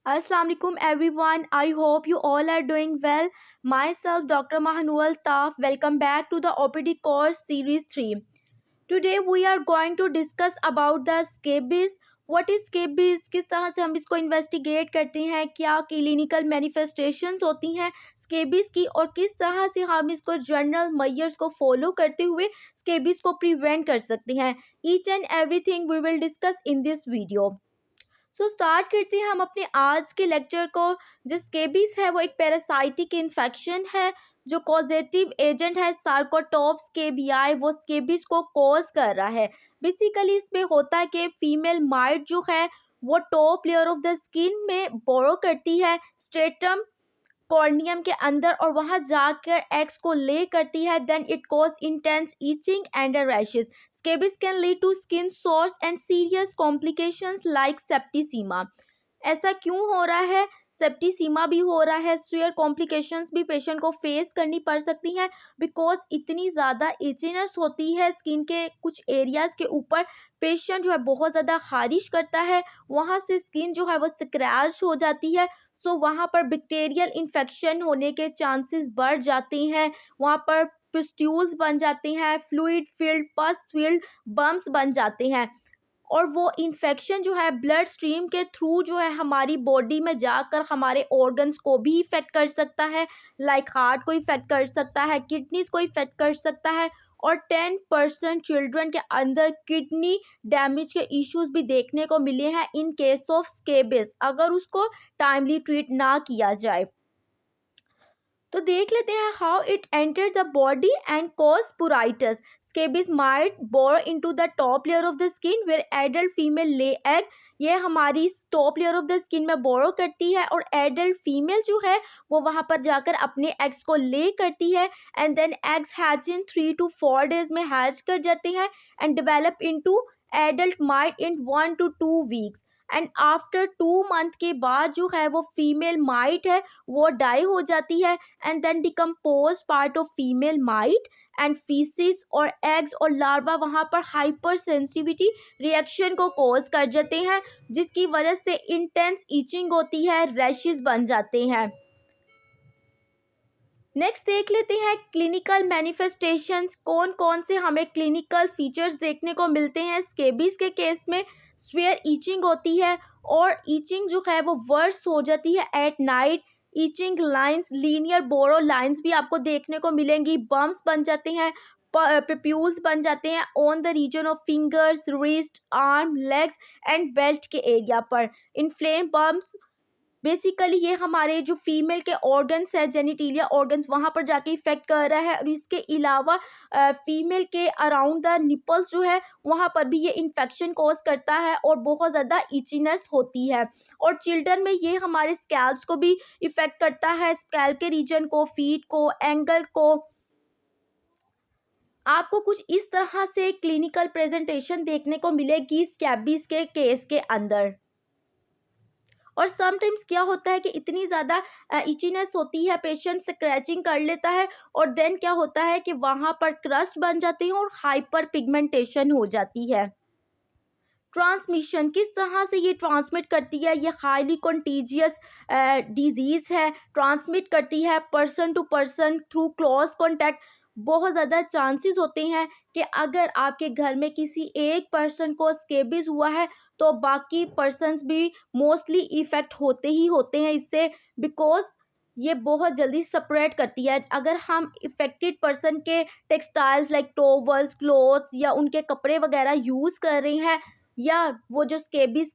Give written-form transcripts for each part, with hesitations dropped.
Assalamu alaikum everyone. I hope you all are doing well. Myself Dr. Mahanual Taf. Welcome back to the OPD course series 3. Today we are going to discuss about the scabies. What is scabies? किस तरह से हम इसको investigate करते हैं, क्या clinical manifestations होती हैं स्केबीज की और किस तरह से हम इसको जनरल मेजर्स को फॉलो करते हुए स्केबीज को प्रिवेंट कर सकते हैं. Each and everything we will discuss in this video. Start करते हैं हम अपने आज के लेक्चर को. जो स्केबीज है वो एक पैरासाइटिक इन्फेक्शन है जो कॉजेटिव एजेंट है सार्कोटॉप्स स्केबियाई, वो स्केबीज को कॉज कर रहा है. बेसिकली इसमें होता है कि फीमेल माइट जो है वो top layer of the skin में बोरो करती है स्ट्रेटम कॉर्नियम के अंदर और वहां जाकर एग्स को ले करती है. Then it cause intense itching and rashes. Scabies can lead to skin sores and serious complications like septicemia. ऐसा क्यों हो रहा है? सेप्टिसीमा भी हो रहा है, सीवियर कॉम्प्लिकेशंस भी पेशेंट को फेस करनी पड़ सकती हैं बिकॉज इतनी ज़्यादा इचीनेस होती है स्किन के कुछ एरियाज़ के ऊपर. पेशेंट जो है बहुत ज़्यादा खारिश करता है, वहाँ से स्किन जो है वो स्क्रैच हो जाती है. सो वहाँ पर बैक्टीरियल इन्फेक्शन होने के चांसेस बढ़ जाते हैं. वहाँ पर पिस्ट्यूल्स बन जाते हैं, फ्लूइड फील्ड पस फील्ड बम्स बन जाते हैं और वो इन्फेक्शन जो है ब्लड स्ट्रीम के थ्रू जो है हमारी बॉडी में जाकर हमारे ऑर्गन्स को भी इफ़ेक्ट कर सकता है. लाइक हार्ट को इफ़ेक्ट कर सकता है, किडनीज को इफ़ेक्ट कर सकता है और 10% चिल्ड्रन के अंदर किडनी डैमेज के इश्यूज भी देखने को मिले हैं इन केस ऑफ स्केबिस अगर उसको टाइमली ट्रीट ना किया जाए. तो देख लेते हैं how it enter the body and cause pruritus. Scabies might bore into the top layer of the skin where adult female lay egg. ये हमारी top layer of the skin में बोरो करती है और एडल्ट फीमेल जो है वो वहाँ पर जाकर अपने एग्स को ले करती है and then eggs hatch in 3 to 4 days में हैच कर जाते हैं and develop into adult mite in 1 to 2 weeks. And after 2 month के बाद जो है वो फीमेल माइट है वो डाई हो जाती है and then decompose part of female mite and faeces और एग्स और लार्वा वहाँ पर हाइपर सेंसिटिविटी रिएक्शन को कॉज कर जाते हैं जिसकी वजह से इंटेंस ईचिंग होती है, रैशेस बन जाते हैं. नेक्स्ट देख लेते हैं क्लिनिकल मैनिफेस्टेशंस. कौन कौन से हमें क्लिनिकल फीचर्स देखने को मिलते हैं स्केबीज के केस में. स्वेयर ईचिंग होती है और ईचिंग जो है वो वर्स हो जाती है at night. Itching lines, linear burrow lines भी आपको देखने को मिलेंगी. बम्स बन जाते हैं, पिप्यूल्स बन जाते हैं on the region of fingers, wrist, arm, legs and belt के एरिया पर. इन्फ्लेम बम्स बेसिकली ये हमारे जो फीमेल के ऑर्गन्स है, जेनिटेलिया ऑर्गन्स, वहाँ पर जाके इफेक्ट कर रहा है और इसके अलावा फीमेल के अराउंड द निपल्स जो है वहाँ पर भी ये इन्फेक्शन कॉज करता है और बहुत ज़्यादा इचीनेस होती है. और चिल्ड्रन में ये हमारे स्कैल्प्स को भी इफेक्ट करता है, स्कैल्प के रीजन को, फीट को, एंगल को. आपको कुछ इस तरह से क्लिनिकल प्रेजेंटेशन देखने को मिलेगी स्कैबीज के केस के अंदर. और समटाइम्स क्या होता है कि इतनी ज़्यादा इचीनेस होती है, पेशेंट स्क्रैचिंग कर लेता है और देन क्या होता है कि वहाँ पर क्रस्ट बन जाते हैं और हाइपर पिगमेंटेशन हो जाती है. ट्रांसमिशन किस तरह से ये ट्रांसमिट करती है? ये हाईली कंटीजियस डिजीज़ है, ट्रांसमिट करती है person to person through close contact. बहुत ज़्यादा चांसेस होते हैं कि अगर आपके घर में किसी एक पर्सन को स्केबीज हुआ है तो बाकी पर्सन्स भी मोस्टली इफ़ेक्ट होते ही होते हैं इससे बिकॉज ये बहुत जल्दी स्प्रेड करती है. अगर हम इफ़ेक्टेड पर्सन के टेक्सटाइल्स लाइक टॉवल्स, क्लोथ्स या उनके कपड़े वगैरह यूज़ कर रहे हैं या वो जो स्केबीज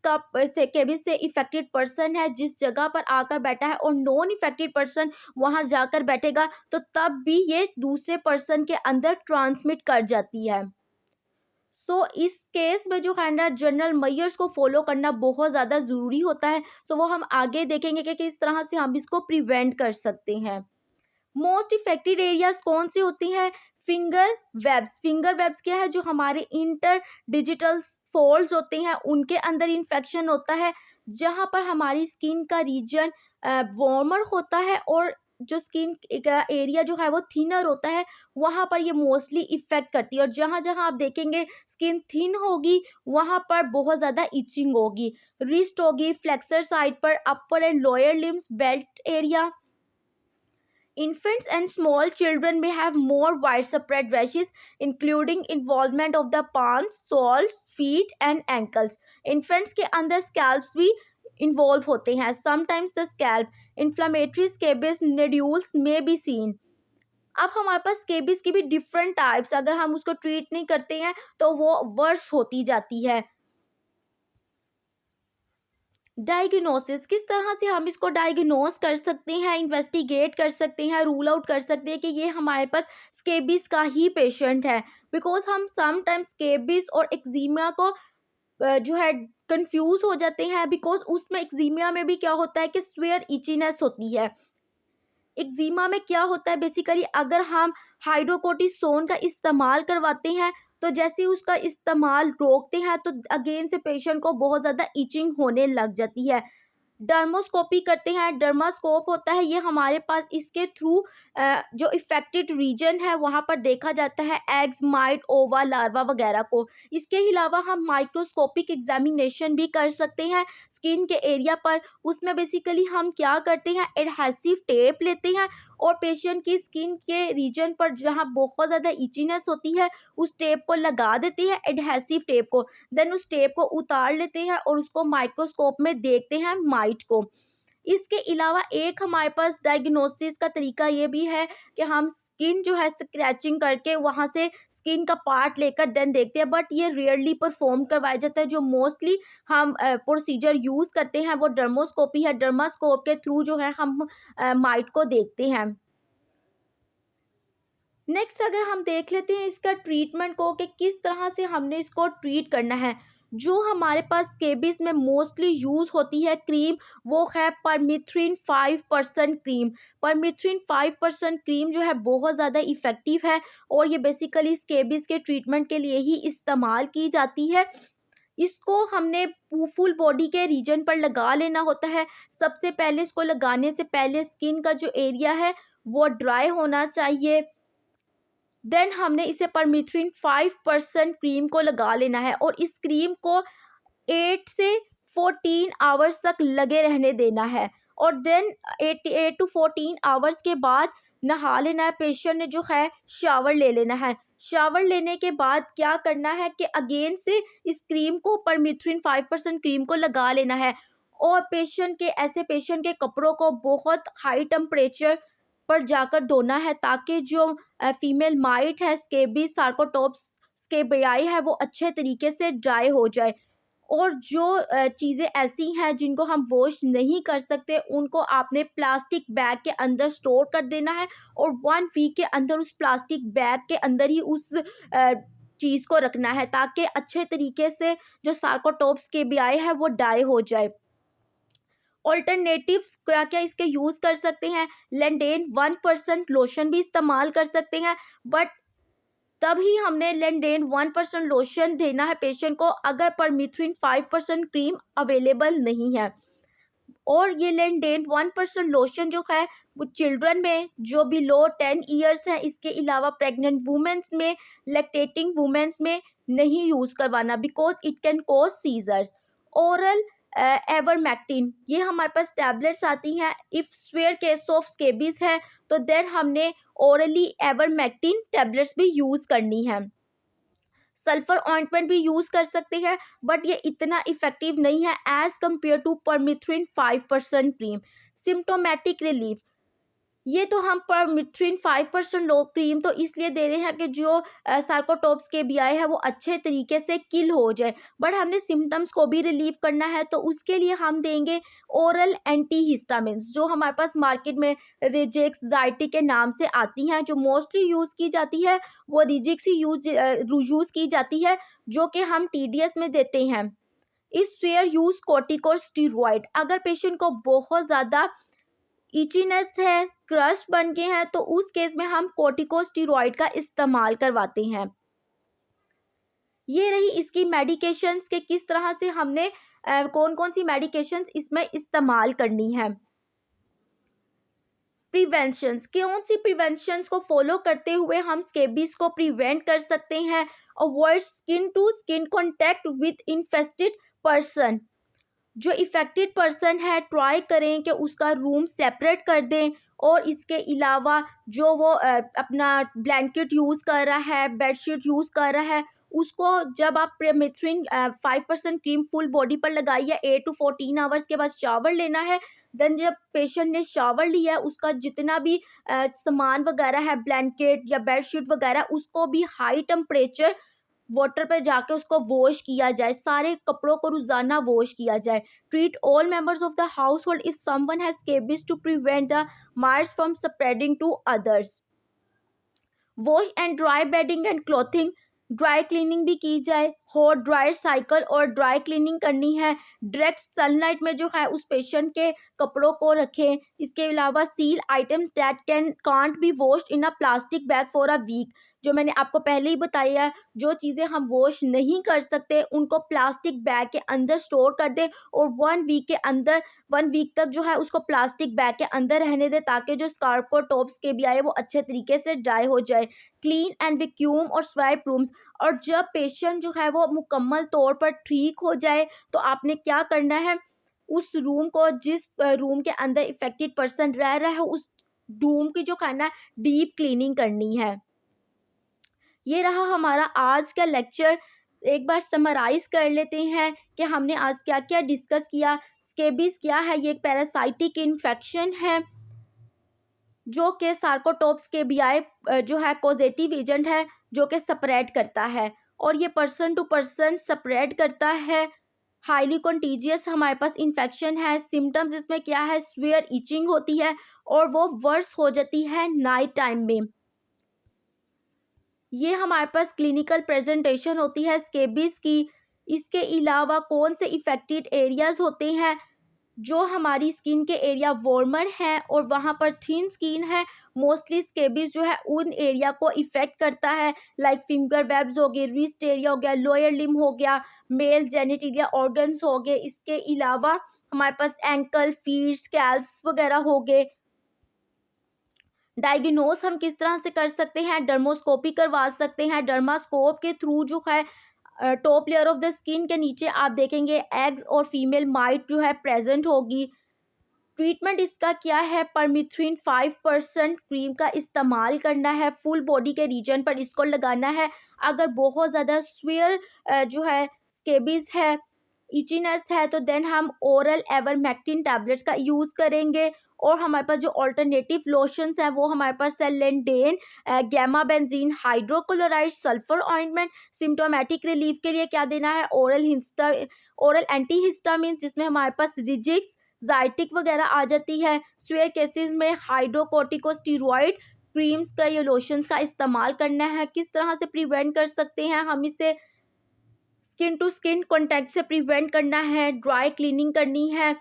से इफ़ेक्टेड पर्सन है जिस जगह पर आकर बैठा है और नॉन इफ़ेक्टेड पर्सन वहाँ जाकर बैठेगा तो तब भी ये दूसरे पर्सन के अंदर ट्रांसमिट कर जाती है. सो इस केस में जो है ना जनरल मेजर्स को फॉलो करना बहुत ज़्यादा ज़रूरी होता है. सो वो हम आगे देखेंगे कि किस तरह से हम इसको प्रिवेंट कर सकते हैं. मोस्ट इफेक्टेड एरियाज कौन से होती हैं? Finger webs. फिंगर वेब्स क्या है? जो हमारे इंटर डिजिटल फोल्ड्स होते हैं उनके अंदर इन्फेक्शन होता है जहाँ पर हमारी स्किन का रीजन वार्मर होता है और जो स्किन का एरिया जो है वो थिनर होता है, वहाँ पर ये मोस्टली इफ़ेक्ट करती है। और जहाँ जहाँ आप देखेंगे स्किन थिन होगी, वहाँ पर बहुत ज़्यादा इचिंग होगी। रिस्ट होगी, फ्लेक्सर साइड पर, upper and lower limbs, belt area. Infants and small children may have more widespread rashes, including involvement of the palms, soles, feet, and ankles. Infants के अंदर scalps भी involve होते हैं. Sometimes the scalp inflammatory scabies nodules may be seen. अब हमारे पास स्केबिस की भी different types, अगर हम उसको ट्रीट नहीं करते हैं तो वो वर्स होती जाती है। डायग्नोसिस, किस तरह से हम इसको डायग्नोस कर सकते हैं, इन्वेस्टिगेट कर सकते हैं, रूल आउट कर सकते हैं कि ये हमारे पास स्केबिस का ही पेशेंट है। बिकॉज हम समटाइम्स स्केबिस और एक्जीमिया को जो है कंफ्यूज हो जाते हैं, बिकॉज उसमें एक्जीमिया में भी क्या होता है कि स्वेयर इचीनेस होती है। एक्जिमा में क्या होता है बेसिकली, अगर हम हाइड्रोकोर्टिसोन का इस्तेमाल करवाते हैं तो जैसे ही उसका इस्तेमाल रोकते हैं तो अगेन से पेशेंट को बहुत ज़्यादा इचिंग होने लग जाती है। डर्मोस्कोपी करते हैं, डर्मास्कोप होता है ये हमारे पास, इसके थ्रू जो इफेक्टेड रीजन है वहाँ पर देखा जाता है एग्स, माइट, ओवा, लार्वा वगैरह को। इसके अलावा हम माइक्रोस्कोपिक एग्जामिनेशन भी कर सकते हैं स्किन के एरिया पर। उसमें बेसिकली हम क्या करते हैं, एडहेसिव टेप लेते हैं और पेशेंट की स्किन के रीजन पर जहाँ बहुत ज़्यादा इचीनेस होती है उस टेप को लगा देते हैं, एडहेसिव टेप को। देन उस टेप को उतार लेते हैं और उसको माइक्रोस्कोप में देखते हैं माइट को। इसके अलावा एक हमारे पास डायग्नोसिस का तरीका ये भी है कि हम स्किन जो है स्क्रैचिंग करके वहाँ से स्किन का पार्ट लेकर देन देखते हैं, बट ये रेयरली परफॉर्म करवाया जाता है। जो मोस्टली हम प्रोसीजर यूज़ करते हैं वो डर्मोस्कोपी है। डर्मास्कोप के थ्रू जो है हम माइट को देखते हैं। नेक्स्ट अगर हम देख लेते हैं इसका ट्रीटमेंट को कि किस तरह से हमने इसको ट्रीट करना है। जो हमारे पास स्केबिस में मोस्टली यूज़ होती है क्रीम, वो है परमिथ्रिन 5% क्रीम। परमिथ्रिन 5% क्रीम जो है बहुत ज़्यादा इफ़ेक्टिव है और ये बेसिकली स्केबिस के ट्रीटमेंट के लिए ही इस्तेमाल की जाती है। इसको हमने फुल बॉडी के रीजन पर लगा लेना होता है। सबसे पहले इसको लगाने से पहले स्किन का जो एरिया है वो ड्राई होना चाहिए। देन हमने इसे परमिथ्रिन 5% क्रीम को लगा लेना है और इस क्रीम को 8 से 14 आवर्स तक लगे रहने देना है। और देन 8 टू 14 आवर्स के बाद नहा लेना है पेशेंट ने, जो है शावर ले लेना है। शावर लेने के बाद क्या करना है कि अगेन से इस क्रीम को, परमिथ्रिन 5% क्रीम को लगा लेना है। और पेशेंट के, ऐसे पेशेंट के कपड़ों को बहुत हाई टेम्परेचर पर जाकर धोना है ताकि जो फीमेल माइट है, स्केबीज, सार्कोटोप्स स्केबियाई है, वो अच्छे तरीके से ड्राई हो जाए। और जो चीज़ें ऐसी हैं जिनको हम वॉश नहीं कर सकते उनको आपने प्लास्टिक बैग के अंदर स्टोर कर देना है और 1 वीक के अंदर उस प्लास्टिक बैग के अंदर ही उस चीज़ को रखना है ताकि अच्छे तरीके से जो सार्कोटोप्स स्केबियाई है वो डाई हो जाए। ऑल्टरनेटिव्स क्या क्या इसके यूज़ कर सकते हैं, लेंडेन 1% लोशन भी इस्तेमाल कर सकते हैं, बट तभी हमने लेंडेन 1% लोशन देना है पेशेंट को अगर परमिथ्रिन 5% क्रीम अवेलेबल नहीं है। और ये लेंडेन 1% लोशन जो है वो चिल्ड्रन में जो बिलो 10 ईयर्स हैं, इसके अलावा प्रेग्नेंट वुमेंस में, लैक्टेटिंग वुमेंस में नहीं यूज़ करवाना because it can cause seizures. Oral ivermectin, ये हमारे पास टैबलेट्स आती हैं। If severe case of scabies है तो देन हमने ओरली एवरमेक्टिन टैबलेट्स भी यूज़ करनी है। सल्फर ऑइंटमेंट भी यूज़ कर सकते हैं बट ये इतना इफेक्टिव नहीं है as compared to permethrin 5% cream. Symptomatic relief, ये तो हम परमिथ्रिन 5% लो क्रीम तो इसलिए दे रहे हैं कि जो सार्कोटोप्स के बीआई है वो अच्छे तरीके से किल हो जाए, बट हमने सिम्टम्स को भी रिलीव करना है तो उसके लिए हम देंगे ओरल एंटीहिस्टामिन्स जो हमारे पास मार्केट में रिजेक्स, जाइटी के नाम से आती हैं। जो मोस्टली यूज़ की जाती है वो रिजिक्स ही यूज़ की जाती है जो कि हम TDS में देते हैं। इस फेयर यूज़ कॉर्टिकोस्टेरॉइड, अगर पेशेंट को बहुत ज़्यादा इचीनेस है, क्रश बन गए हैं तो उस केस में हम कॉर्टिकोस्टेरॉइड का इस्तेमाल करवाते हैं। ये रही इसकी मेडिकेशंस के किस तरह से हमने कौन कौन सी मेडिकेशंस इसमें इस्तेमाल करनी है। प्रिवेंशंस, कौन सी प्रिवेंशंस को फॉलो करते हुए हम स्केबीज को प्रिवेंट कर सकते हैं? Avoid skin to skin contact with infested person, जो इफेक्टेड पर्सन है ट्राई करें कि उसका रूम सेपरेट कर दें। और इसके अलावा जो वो अपना ब्लैंकेट यूज़ कर रहा है, बेडशीट यूज़ कर रहा है, उसको जब आप प्रेमिथ्रिन 5% क्रीम फुल बॉडी पर लगाइए, 8 to 14 आवर्स के बाद शावर लेना है। देन जब पेशेंट ने शावर लिया है, उसका जितना भी सामान वगैरह है, ब्लैंकेट या बेडशीट वगैरह, उसको भी हाई टेम्परेचर वाटर पर जाके उसको वॉश किया जाए, सारे कपड़ों को रोजाना वॉश किया जाए। Treat all members of the household if someone has scabies to prevent the mites from spreading to others. Wash and dry bedding and clothing, dry cleaning भी की जाए, हॉट ड्राई साइकिल और dry cleaning करनी है। Direct sunlight में जो है उस पेशेंट के कपड़ों को रखें। इसके अलावा seal items that can't be washed in a plastic bag for a week, जो मैंने आपको पहले ही बताया है, जो चीज़ें हम वॉश नहीं कर सकते उनको प्लास्टिक बैग के अंदर स्टोर कर दें और 1 वीक तक जो है उसको प्लास्टिक बैग के अंदर रहने दें, ताकि जो स्कार्फ को टॉप्स के भी आए वो अच्छे तरीके से ड्राई हो जाए। क्लीन एंड वैक्यूम और स्वाइप रूम्स, और जब पेशेंट जो है वो मुकम्मल तौर पर ठीक हो जाए तो आपने क्या करना है, उस रूम को, जिस रूम के अंदर इफेक्टेड पर्सन रह रहा है, उस रूम की जो है ना डीप क्लीनिंग करनी है। ये रहा हमारा आज का लेक्चर। एक बार समराइज कर लेते हैं कि हमने आज क्या क्या डिस्कस किया। स्केबीज क्या है? ये एक पैरासाइटिक इन्फेक्शन है जो कि सार्कोटोप्स के बीआई जो है कॉजेटिव एजेंट है, जो कि स्प्रेड करता है और ये पर्सन टू पर्सन स्प्रेड करता है। हाईली कंटीजियस हमारे पास इन्फेक्शन है। सिम्टम्स इसमें क्या है? स्वेयर इचिंग होती है और वो वर्स हो जाती है नाइट टाइम में। ये हमारे पास क्लिनिकल प्रेजेंटेशन होती है स्केबीज की। इसके अलावा कौन से इफेक्टेड एरियाज होते हैं? जो हमारी स्किन के एरिया वार्मर है और वहाँ पर थिन स्किन है, मोस्टली स्केबीज जो है उन एरिया को इफेक्ट करता है, लाइक फिंगर वेब्स हो गए, रिस्ट एरिया हो गया, लोअर लिम हो गया, मेल जेनिटलिया ऑर्गन्स हो गए। इसके अलावा हमारे पास एंकल, फीट, स्कैल्प्स वगैरह हो गए। डायग्नोस हम किस तरह से कर सकते हैं? डर्मोस्कोपी करवा सकते हैं। डर्मास्कोप के थ्रू जो है top layer of the skin के नीचे आप देखेंगे एग्स और फीमेल माइट जो है प्रेजेंट होगी। ट्रीटमेंट इसका क्या है? परमिथ्रिन 5% क्रीम का इस्तेमाल करना है, फुल बॉडी के रीजन पर इसको लगाना है। अगर बहुत ज़्यादा स्वेयर जो है स्केबीज है, इचीनेस है, तो देन हम ओरल एवरमेक्टिन टैबलेट्स का यूज़ करेंगे। और हमारे पास जो अल्टरनेटिव लोशंस हैं वो हमारे पास सेलेंडेन, gamma benzene hydrochloride sulphur ointment. Symptomatic relief के लिए क्या देना है? ओरल एंटीहिस्टामिन, जिसमें हमारे पास रिजिक्स, जाइटिक वगैरह आ जाती है। स्वेयर केसेस में हाइड्रोकोर्टिकोस्टेरॉइड क्रीम्स का या लोशंस का इस्तेमाल करना है। किस तरह से प्रिवेंट कर सकते हैं हम इसे? स्किन टू स्किन कॉन्टैक्ट से प्रिवेंट करना है, ड्राई क्लीनिंग करनी है,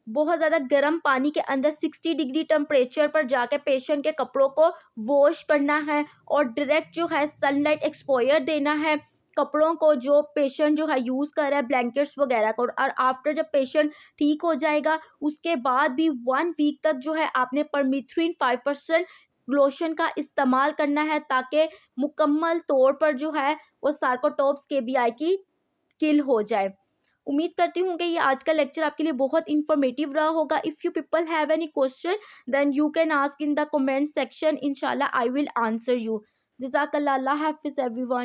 बहुत ज़्यादा गर्म पानी के अंदर 60 डिग्री टेम्परेचर पर जाकर पेशेंट के कपड़ों को वॉश करना है और डायरेक्ट जो है सनलाइट एक्सपोजर देना है कपड़ों को, जो पेशेंट जो है यूज़ कर रहा है ब्लैंकेट्स वगैरह को। और आफ्टर जब पेशेंट ठीक हो जाएगा उसके बाद भी 1 वीक तक जो है आपने परमिथ्रिन 5% लोशन का इस्तेमाल करना है, ताकि मुकम्मल तौर पर जो है वो सार्कोटोप्स केबीआई की किल हो जाए। उम्मीद करती हूँ कि ये आज का लेक्चर आपके लिए बहुत इन्फॉर्मेटिव रहा होगा। If you people have any question then you can ask in the comment section, इंशाल्लाह आई विल आंसर यू। जज़ाकल्लाह, अल्लाह हाफिज़ एवरीवन।